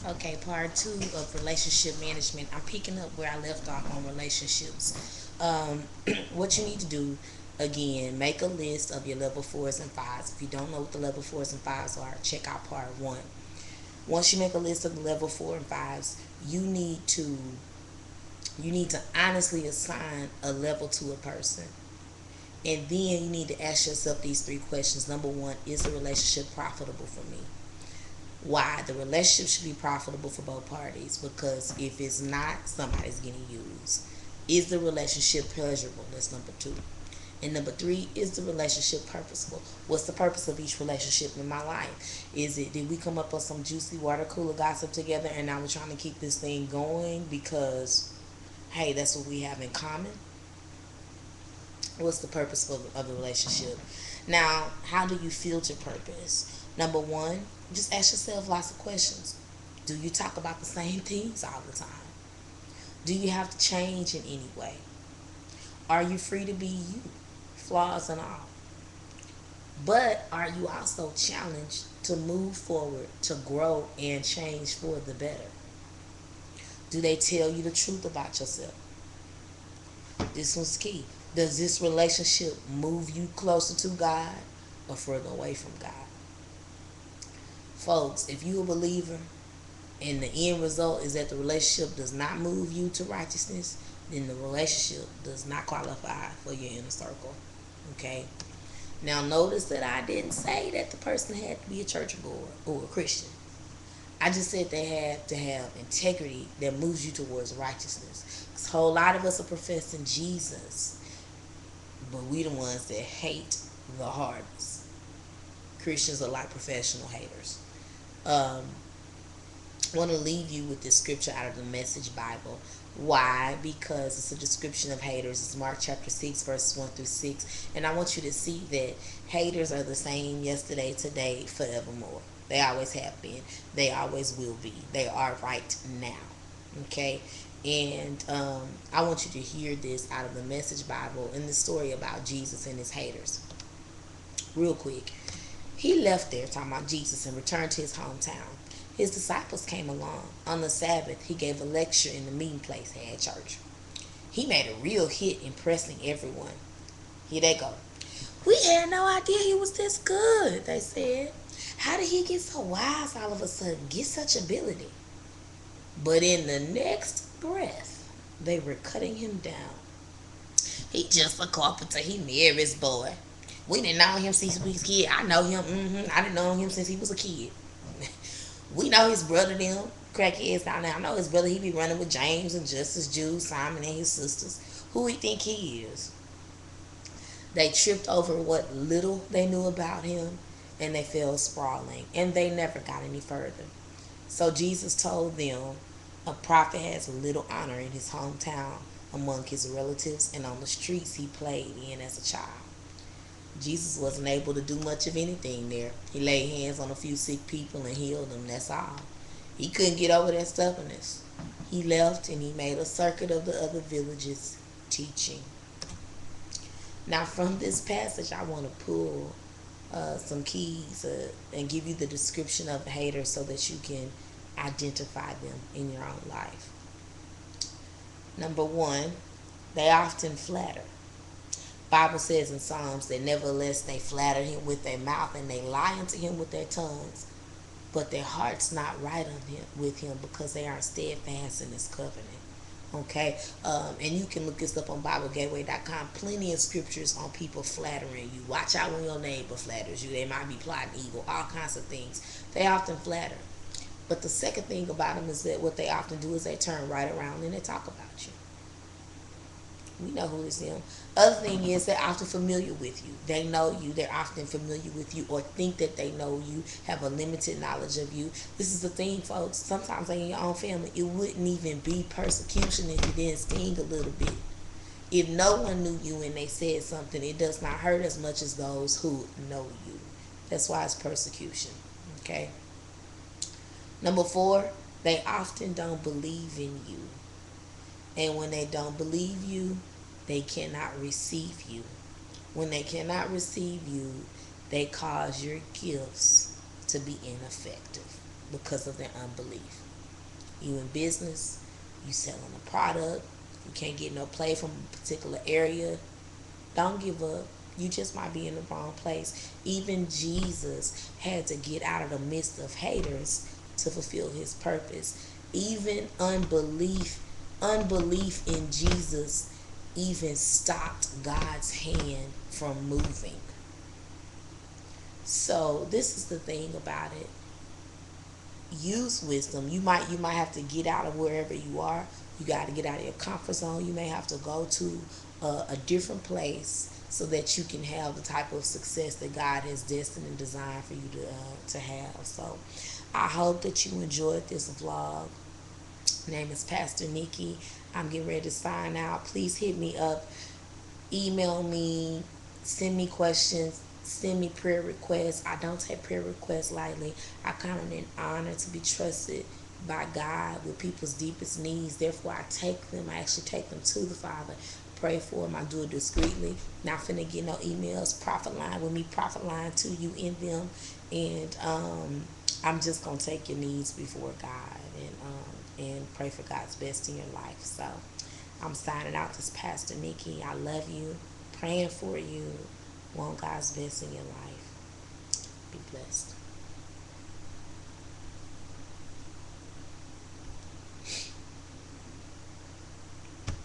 Okay, part two of relationship management. I'm picking up where I left off on relationships. What you need to do, again, make a list of your level fours and fives. If you don't know what the level fours and fives are, check out part one. Once you make a list of the level four and fives, you need to honestly assign a level to a person. And then you need to ask yourself these three questions. Number one, is the relationship profitable for me? Why? The relationship should be profitable for both parties, because if it's not, somebody's getting used. Is the relationship pleasurable? That's number two. And number three, is the relationship purposeful? What's the purpose of each relationship in my life? Did we come up with some juicy water cooler gossip together and now we're trying to keep this thing going because, hey, that's what we have in common? What's the purpose of the relationship? Now, how do you filter purpose? Number one, just ask yourself lots of questions. Do you talk about the same things all the time? Do you have to change in any way? Are you free to be you, flaws and all? But are you also challenged to move forward, to grow and change for the better? Do they tell you the truth about yourself? This one's key. Does this relationship move you closer to God or further away from God? Folks, if you're a believer and the end result is that the relationship does not move you to righteousness, then the relationship does not qualify for your inner circle. Okay? Now, notice that I didn't say that the person had to be a churchgoer or a Christian. I just said they have to have integrity that moves you towards righteousness. Because a whole lot of us are professing Jesus, but we the ones that hate the hardest. Christians are like professional haters. Um, I want to leave you with this scripture out of the Message Bible. Why? Because it's a description of haters. It's Mark chapter 6, verses 1 through 6. And I want you to see that haters are the same yesterday, today, forevermore. They always have been. They always will be. They are right now. Okay? And I want you to hear this out of the Message Bible in the story about Jesus and his haters. Real quick. He left there, talking about Jesus, and returned to his hometown. His disciples came along. On the Sabbath, he gave a lecture in the meeting place at church. He made a real hit, impressing everyone. Here they go. We had no idea he was this good, they said. How did he get so wise all of a sudden, get such ability? But in the next breath, they were cutting him down. He just a carpenter. He Mary's boy. We didn't know him since he was a kid. I know him. I didn't know him since he was a kid. We know his brother them crackheads down there. I know his brother. He be running with James and Justice, Jude, Simon, and his sisters. Who he think he is? They tripped over what little they knew about him, and they fell sprawling, and they never got any further. So Jesus told them, a prophet has little honor in his hometown, among his relatives, and on the streets he played in as a child. Jesus wasn't able to do much of anything there. He laid hands on a few sick people and healed them. That's all. He couldn't get over that stubbornness. He left and he made a circuit of the other villages teaching. Now, from this passage, I want to pull some keys and give you the description of a hater so that you can identify them in your own life. Number one, they often flatter. Bible says in Psalms that nevertheless they flatter him with their mouth and they lie unto him with their tongues, but their heart's not right on him with him because they aren't steadfast in his covenant. Okay, and you can look this up on BibleGateway.com. Plenty of scriptures on people flattering you. Watch out when your neighbor flatters you. They might be plotting evil, all kinds of things. They often flatter. But the second thing about them is that what they often do is they turn right around and they talk about you. We know who is them. Other thing is they're often familiar with you. They know you. They're often familiar with you or think that they know you, have a limited knowledge of you. This is the thing, folks. Sometimes in your own family, it wouldn't even be persecution if it didn't sting a little bit. If no one knew you and they said something, it does not hurt as much as those who know you. That's why it's persecution. Okay? Number four, they often don't believe in you. And when they don't believe you, they cannot receive you. When they cannot receive you, they cause your gifts to be ineffective. because of their unbelief. You in business, you selling a product, you can't get no play from a particular area. Don't give up. You just might be in the wrong place. Even Jesus had to get out of the midst of haters to fulfill his purpose. Even unbelief in Jesus even stopped God's hand from moving. So this is the thing about it. Use wisdom. You might have to get out of wherever you are. You got to get out of your comfort zone. You may have to go to a different place so that you can have the type of success that God has destined and designed for you to have. So I hope that you enjoyed this vlog. My name is Pastor Nikki. I'm getting ready to sign out. Please hit me up, email me, send me questions, send me prayer requests. I don't take prayer requests lightly. I count it an honor to be trusted by God with people's deepest needs. Therefore, I take them. I actually take them to the Father. Pray for them. I do it discreetly. Not finna get no emails. Prophet line with me. Prophet line to you in them. And I'm just gonna take your needs before God and pray for God's best in your life. So I'm signing out. This Pastor Nikki. I love you. Praying for you. Want God's best in your life. Be blessed.